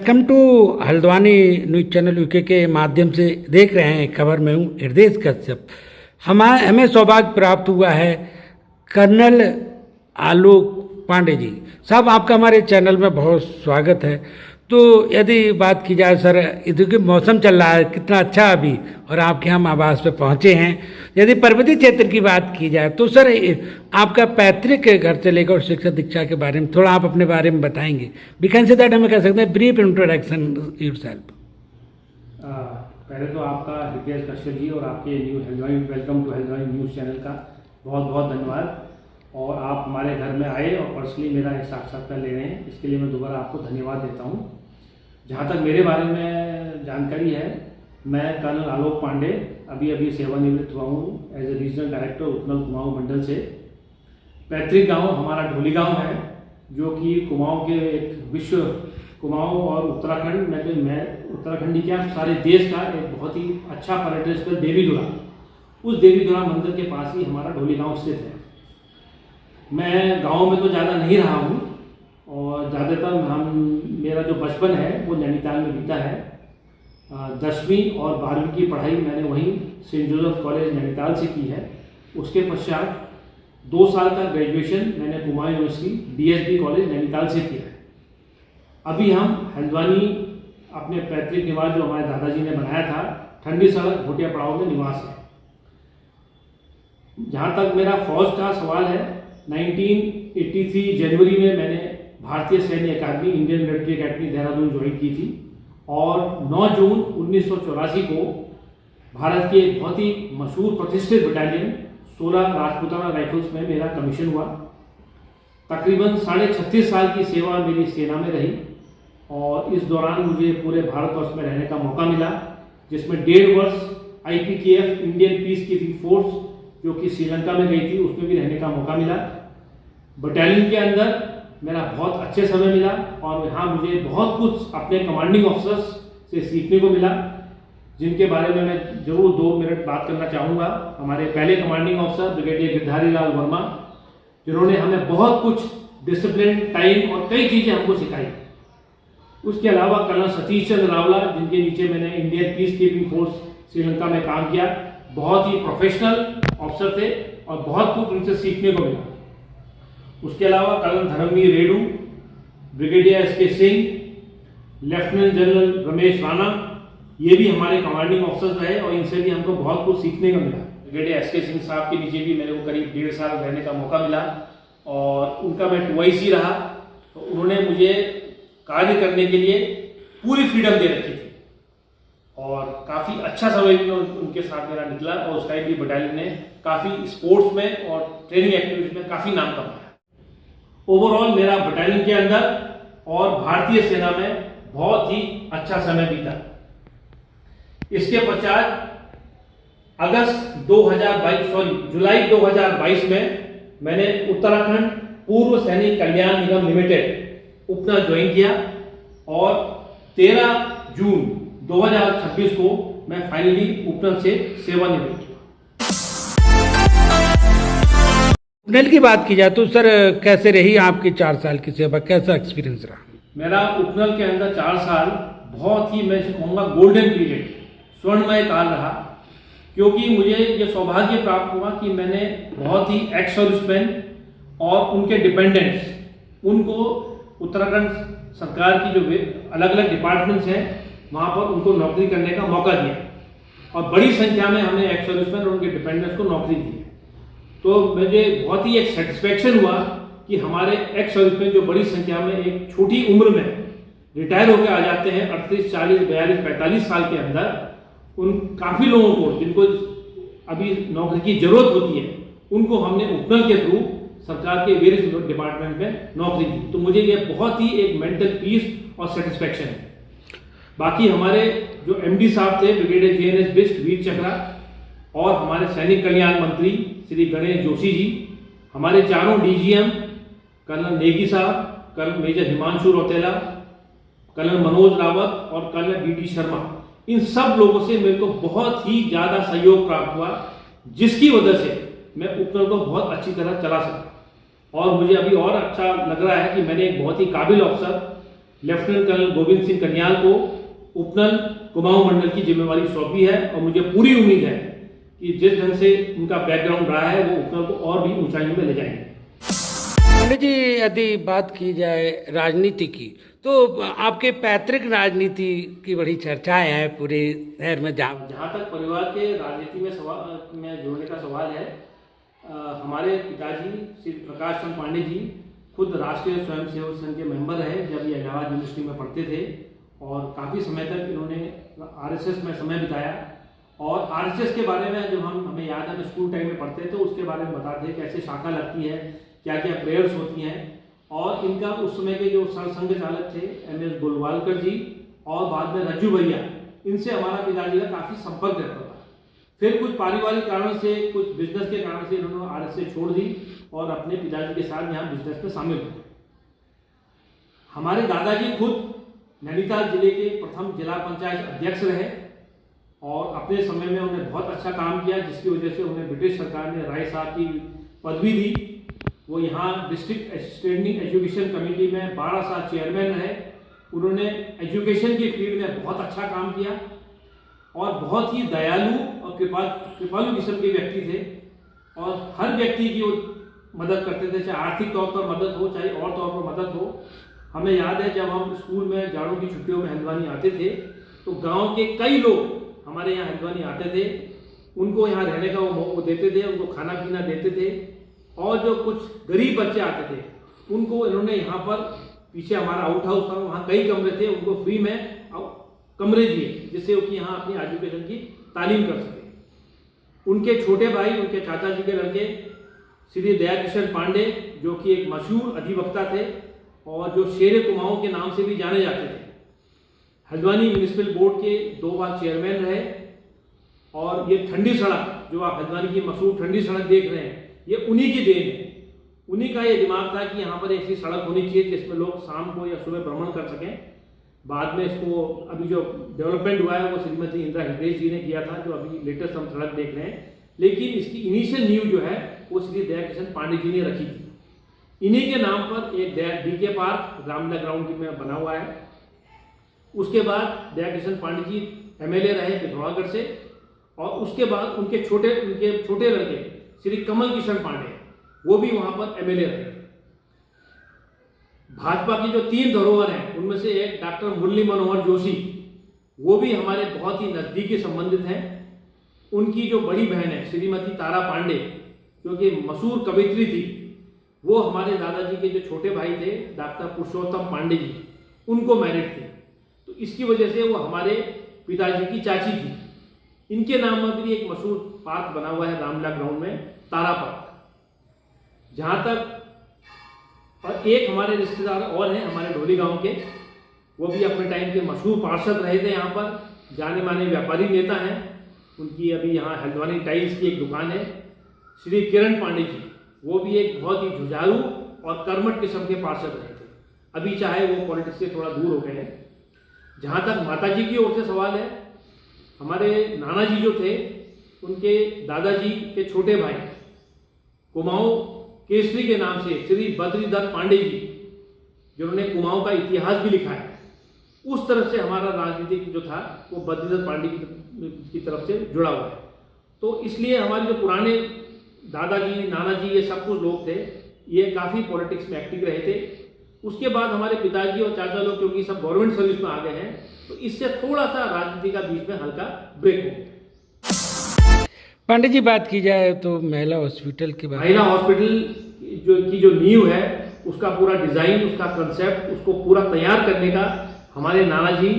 Welcome to Haldwani news channel UK के माध्यम से देख रहे हैं खबर। में हूँ हृदय कश्यप। हमें सौभाग्य प्राप्त हुआ है कर्नल आलोक पांडे जी साहब, आपका हमारे चैनल में बहुत स्वागत है। तो यदि बात की जाए सर, इधर के मौसम चल रहा है कितना अच्छा अभी, और आपके हम आवास पे पहुंचे हैं। यदि पर्वतीय क्षेत्र की बात की जाए तो सर आपका पैतृक घर से लेकर शिक्षा दीक्षा के बारे में थोड़ा आप अपने बारे में बताएंगे। वी कैन से दैट, हमें कह सकते हैं ब्रीफ इंट्रोडक्शन योरसेल्फ। पहले तो आपका हृदय कश्यप जी और आपके new Haldwani welcome to Haldwani news channel का बहुत बहुत धन्यवाद। और आप हमारे घर में आए और पर्सनली मेरा एक साक्षात्कार ले रहे हैं, इसके लिए मैं दोबारा आपको धन्यवाद देता हूं। जहां तक मेरे बारे में जानकारी है, मैं कर्नल आलोक पांडे अभी सेवानिवृत्त हुआ हूं एज ए रीजनल डायरेक्टर उत्तल कुमाऊं मंडल से। पैतृक गांव हमारा ढोली गांव है, जो कि कुमाऊं के एक विश्व कुमाऊं और उत्तराखंड मैं उत्तराखंडी क्या सारे देश का एक बहुत ही अच्छा पर्यटन स्थल देवीधुरा, उस देवीधुरा मंदिर के पास ही हमारा ढोली गांव स्थित है। मैं गांव में तो ज़्यादा नहीं रहा हूँ और ज़्यादातर मेरा जो बचपन है वो नैनीताल में बीता है। 10वीं और 12वीं की पढ़ाई मैंने वहीं सेंट जोसेफ कॉलेज नैनीताल से की है। उसके पश्चात 2 साल का ग्रेजुएशन मैंने Kumaon university DSB college Nainital से किया है। अभी हम हल्द्वानी अपने पैतृक निवास जो हमारे दादाजी ने बनाया था, ठंडी सड़क भोटिया पड़ाव में निवास है। जहाँ तक मेरा फौज का सवाल है, 1983 जनवरी में मैंने भारतीय सैन्य अकादमी Indian military academy Dehradun join की थी और 9 जून 1984 को भारत के एक बहुत ही मशहूर प्रतिष्ठित बटालियन 16 राजपूताना राइफल्स में मेरा कमीशन हुआ। तकरीबन 36.5 साल की सेवा मेरी सेना में रही और इस दौरान मुझे पूरे भारतवर्ष में रहने का मौका मिला, जिसमें 1.5 वर्ष IPKF Indian peace keeping force जो कि श्रीलंका में गई थी, उसमें भी रहने का मौका मिला। बटालियन के अंदर मेरा बहुत अच्छे समय मिला और यहाँ मुझे बहुत कुछ अपने कमांडिंग ऑफिसर्स से सीखने को मिला, जिनके बारे में मैं जरूर 2 मिनट बात करना चाहूँगा। हमारे पहले commanding officer brigadier Girdhari Lal Verma, जिन्होंने हमें बहुत कुछ डिसिप्लिन, टाइम और कई चीज़ें हमको सिखाई। उसके अलावा कर्नल सतीश चंद्र रावला, जिनके नीचे मैंने Indian peace keeping force Sri Lanka में काम किया, बहुत ही प्रोफेशनल ऑफिसर थे और बहुत कुछ उनसे सीखने को मिला। उसके अलावा colonel Dharamvir Redu, brigadier SK Singh, lieutenant general Ramesh Rana, ये भी हमारे कमांडिंग ऑफिसर्स रहे और इनसे भी हमको बहुत कुछ सीखने को मिला। ब्रिगेडियर SK सिंह साहब के नीचे भी मेरे को करीब 1.5 साल रहने का मौका मिला और उनका मैं 2IC रहा। तो उन्होंने मुझे कार्य करने के लिए पूरी फ्रीडम दे रखी थी और काफ़ी अच्छा समय भी उनके साथ मेरा निकला और उस टाइम भी बटालियन ने काफ़ी स्पोर्ट्स में और ट्रेनिंग एक्टिविटीज में काफ़ी नाम कमाया। ओवरऑल मेरा बटालियन के अंदर और भारतीय सेना में बहुत ही अच्छा समय बीता। इसके पश्चात जुलाई 2022 में मैंने उत्तराखंड पूर्व सैनिक कल्याण निगम लिमिटेड उपना ज्वाइन किया और 13 जून 2026 को मैं फाइनली उपनल से सेवानिवृत्त हुआ। उपनल की बात की जाए तो सर कैसे रही आपकी 4 साल की सेवा, कैसा एक्सपीरियंस रहा? मेरा उपनल के अंदर 4 साल बहुत ही, मैं कहूँगा गोल्डन पीरियड, स्वर्णमय काल रहा, क्योंकि मुझे ये सौभाग्य प्राप्त हुआ कि मैंने बहुत ही एक्स सर्विसमैन और उनके डिपेंडेंट्स, उनको उत्तराखंड सरकार की जो अलग अलग डिपार्टमेंट्स हैं वहाँ पर उनको नौकरी करने का मौका दिया और बड़ी संख्या में हमने एक्स सर्विसमैन और उनके डिपेंडेंट्स को नौकरी दी। तो मुझे बहुत ही एक सेटिस्फेक्शन हुआ कि हमारे एक्स सर्विसमैन जो बड़ी संख्या में एक छोटी उम्र में रिटायर होकर आ जाते हैं 38, 40, 42, 45 साल के अंदर, उन काफ़ी लोगों को जिनको अभी नौकरी की ज़रूरत होती है, उनको हमने उपनल के थ्रू सरकार के वेरियस डिपार्टमेंट में नौकरी दी। तो मुझे ये बहुत ही एक मेंटल पीस और सेटिस्फेक्शन है। बाकी हमारे जो MD साहब थे ब्रिगेडियर JNS बिष्ट वीर चक्रा और हमारे सैनिक कल्याण मंत्री श्री गणेश जोशी जी, हमारे चारों DGM colonel Negi Sahab, colonel major Himanshu Rautela, colonel Manoj Rawat और कर्नल DD शर्मा, इन सब लोगों से मेरे को बहुत ही ज़्यादा सहयोग प्राप्त हुआ, जिसकी वजह से मैं उपनल को बहुत अच्छी तरह चला सका। और मुझे अभी और अच्छा लग रहा है कि मैंने एक बहुत ही काबिल officer lieutenant colonel Govind Singh Kanyal को उपनल कुमाऊं मंडल की जिम्मेवारी सौंपी है और मुझे पूरी उम्मीद है कि जिस ढंग से उनका बैकग्राउंड रहा है वो उपनल को और भी ऊंचाइयों में ले जाएंगे। पंडित जी, यदि बात की जाए राजनीति की, तो आपके पैतृक राजनीति की बड़ी चर्चाएं हैं पूरे शहर में। जहाँ तक परिवार के राजनीति में जोड़ने का सवाल है, हमारे पिताजी श्री प्रकाश चंद्र पांडे जी खुद राष्ट्रीय स्वयंसेवक संघ के मेंबर रहे जब ये इलाहाबाद यूनिवर्सिटी में पढ़ते थे और काफ़ी समय तक इन्होंने आरएसएस में समय बिताया। और आरएसएस के बारे में जब हमें याद है, स्कूल टाइम में पढ़ते तो उसके बारे में बताते हैं कैसे शाखा लगती है, क्या क्या प्रेयर्स होती हैं। और इनका उस समय के जो सरसंघ चालक थे एमएस गोलवालकर जी और बाद में रज्जू भैया, इनसे हमारा पिताजी का काफ़ी संपर्क रहता था। फिर कुछ पारिवारिक कारण से, कुछ बिजनेस के कारण से इन्होंने आरएसएस छोड़ दी और अपने पिताजी के साथ यहाँ बिजनेस में शामिल हुए। हमारे दादाजी खुद नैनीताल जिले के प्रथम जिला पंचायत अध्यक्ष रहे और अपने समय में उन्होंने बहुत अच्छा काम किया, जिसकी वजह से उन्हें ब्रिटिश सरकार ने राय साहब की पदवी दी। वो यहाँ डिस्ट्रिक्ट स्टैंडिंग एजुकेशन कमेटी में 12 साल चेयरमैन रहे। उन्होंने एजुकेशन की फील्ड में बहुत अच्छा काम किया और बहुत ही दयालु और कृपालु किस्म के व्यक्ति थे और हर व्यक्ति की वो मदद करते थे, चाहे आर्थिक तौर पर मदद हो चाहे और तौर पर मदद हो। हमें याद है जब हम स्कूल में जाड़ों की छुट्टियों में हल्द्वानी आते थे तो गांव के कई लोग हमारे यहाँ हल्द्वानी आते थे, उनको यहाँ रहने का वो देते थे, उनको खाना पीना देते थे। और जो कुछ गरीब बच्चे आते थे उनको इन्होंने यहाँ पर पीछे हमारा आउट हाउस था, वहाँ कई कमरे थे, उनको फ्री में कमरे दिए जिससे वो यहाँ अपनी एजुकेशन की तालीम कर सके। उनके छोटे भाई, उनके चाचा जी के लड़के श्री दयाकिशन पांडे, जो कि एक मशहूर अधिवक्ता थे और जो शेरे कुमाऊं के नाम से भी जाने जाते थे, हल्द्वानी म्यूनिसिपल बोर्ड के 2 बार चेयरमैन रहे। और ये ठंडी सड़क, जो आप हल्द्वानी की मशहूर ठंडी सड़क देख रहे हैं, ये उन्हीं की देन है। उन्हीं का ये दिमाग था कि यहाँ पर ऐसी सड़क होनी चाहिए जिसमें लोग शाम को या सुबह भ्रमण कर सकें। बाद में इसको अभी जो डेवलपमेंट हुआ है वो श्रीमती इंदिरा हृदय जी ने किया था, जो अभी लेटेस्ट हम सड़क देख रहे हैं। लेकिन इसकी इनिशियल नींव जो है वो श्री दयाकिशन पांडे जी ने रखी थी। इन्हीं के नाम पर एक डीके पार्क रामला ग्राउंड में बना हुआ है। उसके बाद दयाकिशन पांडे जी एमएलए रहे पिथौरागढ़ से और उसके बाद उनके छोटे लड़के श्री कमल किशन पांडे, वो भी वहां पर एमएलए रहे। भाजपा की जो 3 धरोहर हैं उनमें से एक डॉक्टर मुरली मनोहर जोशी, वो भी हमारे बहुत ही नजदीकी संबंधित हैं। उनकी जो बड़ी बहन है श्रीमती तारा पांडे, जो कि मशहूर कवित्री थी, वो हमारे दादाजी के जो छोटे भाई थे डॉक्टर पुरुषोत्तम पांडे जी, उनको मैरिड थे। तो इसकी वजह से वो हमारे पिताजी की चाची थी। इनके नाम पर भी एक मशहूर पार्क बना हुआ है रामला ग्राउंड में, तारा पार्क। जहाँ तक और एक हमारे रिश्तेदार और हैं हमारे ढोली गांव के, वो भी अपने टाइम के मशहूर पार्षद रहे थे, यहाँ पर जाने माने व्यापारी नेता हैं। उनकी अभी यहाँ हल्द्वानी टाइल्स की एक दुकान है। श्री किरण पांडे जी, वो भी एक बहुत ही जुझारू और कर्मठ किस्म के पार्षद रहे थे। अभी चाहे वो पॉलिटिक्स से थोड़ा दूर हो गए हैं। जहाँ तक माता जी की ओर से सवाल है, हमारे नाना जी जो थे, उनके दादाजी के छोटे भाई कुमाऊं केसरी के नाम से श्री बद्रीदत्त पांडे जी, जिन्होंने कुमाऊं का इतिहास भी लिखा है, उस तरफ से हमारा राजनीतिक जो था वो बद्रीदत्त पांडे की तरफ से जुड़ा हुआ है। तो इसलिए हमारे जो पुराने दादाजी, नाना जी, ये सब कुछ लोग थे, ये काफ़ी पॉलिटिक्स में एक्टिव रहे थे। उसके बाद हमारे पिताजी और चाचा लोग क्योंकि सब गवर्नमेंट सर्विस में आ गए हैं, तो इससे थोड़ा सा राजनीति का बीच में हल्का ब्रेक हो गया। पांडे जी, बात की जाए तो महिला हॉस्पिटल की बात, महिला हॉस्पिटल जो नींव है, उसका पूरा डिज़ाइन, उसका कंसेप्ट, उसको पूरा तैयार करने का हमारे नाना जी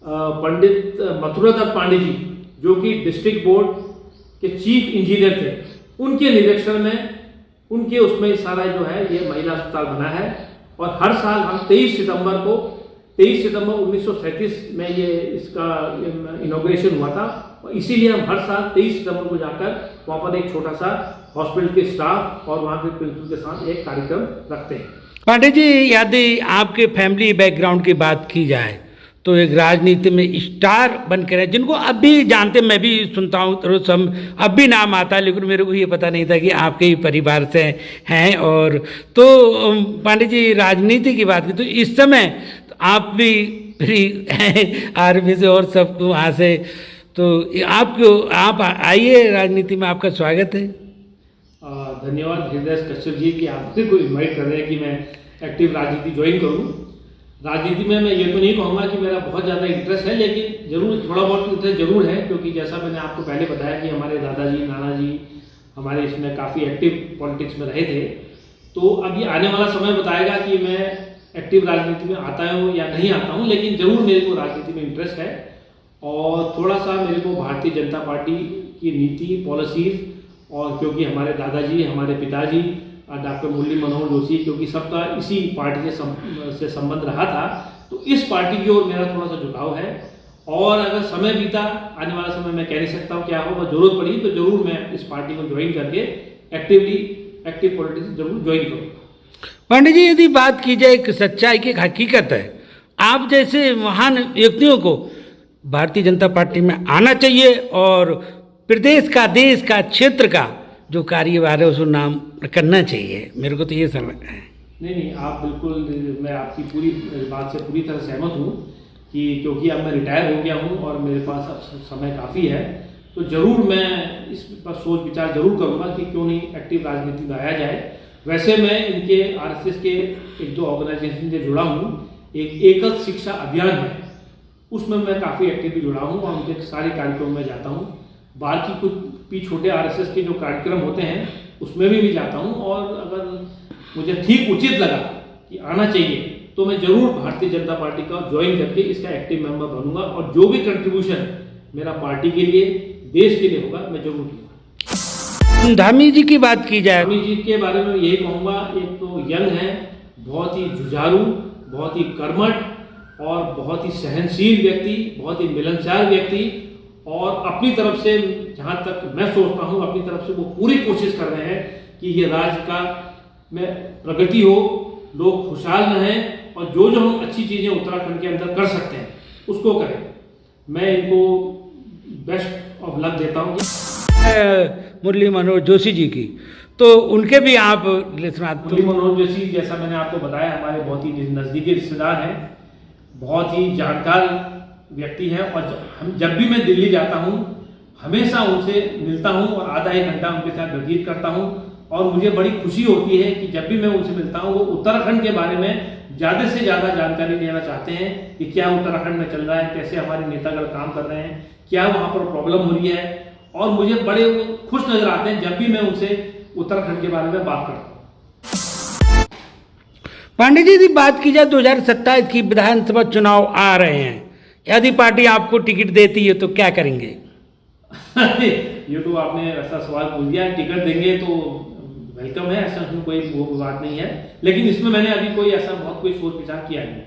पंडित मथुरादत्त पांडे जी, जो कि डिस्ट्रिक्ट बोर्ड के चीफ इंजीनियर थे, उनके निरीक्षण में, उनके उसमें सारा जो है ये महिला अस्पताल बना है। और हर साल हम 23 सितंबर 1937 में ये इसका इनॉग्रेशन हुआ था और इसीलिए हम हर साल 23 सितंबर को जाकर वहाँ पर एक छोटा सा हॉस्पिटल के स्टाफ और वहाँ के प्रिंसिपल के साथ एक कार्यक्रम रखते हैं। पांडे जी, यदि आपके फैमिली बैकग्राउंड की बात की जाए तो एक राजनीति में स्टार बनकर है, जिनको अब भी जानते, मैं भी सुनता हूँ तो सब अब भी नाम आता है, लेकिन मेरे को ये पता नहीं था कि आपके ही परिवार से हैं। और तो पांडे जी, राजनीति की बात की तो इस समय तो आप भी फ्री हैं आर्मी से और सब वहाँ से, तो आप आइए राजनीति में, आपका स्वागत है। धन्यवाद हृदय कश्यप जी कि आप मेरे को इन्वाइट कर रहे हैं कि मैं एक्टिव राजनीति ज्वाइन करूं। राजनीति में मैं ये तो नहीं कहूँगा कि मेरा बहुत ज़्यादा इंटरेस्ट है, लेकिन जरूर थोड़ा बहुत इंटरेस्ट जरूर है, क्योंकि जैसा मैंने आपको पहले बताया कि हमारे दादाजी नाना जी हमारे इसमें काफ़ी एक्टिव पॉलिटिक्स में रहे थे। तो अब ये आने वाला समय बताएगा कि मैं एक्टिव राजनीति में आता हूँ या नहीं आता हूँ, लेकिन जरूर मेरे को राजनीति में इंटरेस्ट है। और थोड़ा सा मेरे को भारतीय जनता पार्टी की नीति पॉलिसीज़, और क्योंकि हमारे दादाजी हमारे पिताजी डॉक्टर मुरली मनोहर जोशी, क्योंकि सबका इसी पार्टी से संबंध रहा था, तो इस पार्टी की ओर मेरा थोड़ा सा झुकाव है। और अगर समय बीता, आने वाला समय मैं कह नहीं सकता हूँ क्या होगा, जरूरत पड़ी तो जरूर मैं इस पार्टी को ज्वाइन करके एक्टिव पॉलिटिक्स जरूर ज्वाइन करूँगा। पंडित जी, यदि बात की जाए एक सच्चाई की हकीकत है, आप जैसे महान व्यक्तियों को भारतीय जनता पार्टी में आना चाहिए और प्रदेश का, देश का, क्षेत्र का जो कार्यभार है उसको नाम करना चाहिए। मेरे को तो ये समझ है। नहीं, आप बिल्कुल, मैं आपकी पूरी बात से पूरी तरह सहमत हूँ कि क्योंकि अब मैं रिटायर हो गया हूँ और मेरे पास अब समय काफ़ी है, तो ज़रूर मैं इस पर सोच विचार जरूर करूँगा कि क्यों नहीं एक्टिव राजनीति में आया जाए। वैसे मैं इनके RSS के एक दो ऑर्गेनाइजेशन से जुड़ा हूँ। एक एकल शिक्षा अभियान है, उसमें मैं काफ़ी एक्टिवली जुड़ा हूँ और उनके सारे कार्यक्रमों में जाता हूँ। बाकी कुछ भी छोटे RSS के जो कार्यक्रम होते हैं उसमें भी जाता हूँ, और अगर मुझे ठीक उचित लगा कि आना चाहिए तो मैं जरूर भारतीय जनता पार्टी का ज्वाइन करके इसका एक्टिव मेंबर बनूंगा, और जो भी कंट्रीब्यूशन मेरा पार्टी के लिए, देश के लिए होगा, मैं जरूर दूंगा। धामी जी की बात की जाए, धामी जी के बारे में यही कहूँगा, एक तो यंग है, बहुत ही जुझारू, बहुत ही कर्मठ और बहुत ही सहनशील व्यक्ति, बहुत ही मिलनसार व्यक्ति, और अपनी तरफ से जहाँ तक मैं सोचता हूँ अपनी तरफ से वो पूरी कोशिश कर रहे हैं कि ये राज्य का में प्रगति हो, लोग खुशहाल रहें, और जो जो हम अच्छी चीज़ें उत्तराखंड के अंदर कर सकते हैं उसको करें। मैं इनको बेस्ट ऑफ लक देता हूँ। मुरली मनोहर जोशी जी की, तो उनके भी आप मुरली मनोहर जोशी, जैसा मैंने आपको बताया, हमारे बहुत ही नज़दीकी रिश्तेदार हैं, बहुत ही जानकार व्यक्ति है, और हम जब भी मैं दिल्ली जाता हूँ हमेशा उनसे मिलता हूँ और आधा एक घंटा उनके साथ व्यतीत करता हूँ, और मुझे बड़ी खुशी होती है कि जब भी मैं उनसे मिलता हूँ वो उत्तराखंड के बारे में ज़्यादा से ज़्यादा जानकारी लेना चाहते हैं कि क्या उत्तराखंड में चल रहा है, कैसे हमारे नेतागण काम कर रहे हैं, क्या वहाँ पर प्रॉब्लम हो रही है, और मुझे बड़े खुश नजर आते हैं जब भी मैं उनसे उत्तराखंड के बारे में बात करता हूँ। पांडे जी, यदि बात की जाए 2027 की विधानसभा चुनाव आ रहे हैं, यदि पार्टी आपको टिकट देती है तो क्या करेंगे? ये तो आपने ऐसा सवाल पूछ दिया, टिकट देंगे तो वेलकम है, ऐसा कोई वो बात नहीं है, लेकिन इसमें मैंने अभी कोई ऐसा बहुत कोई सोच विचार किया नहीं।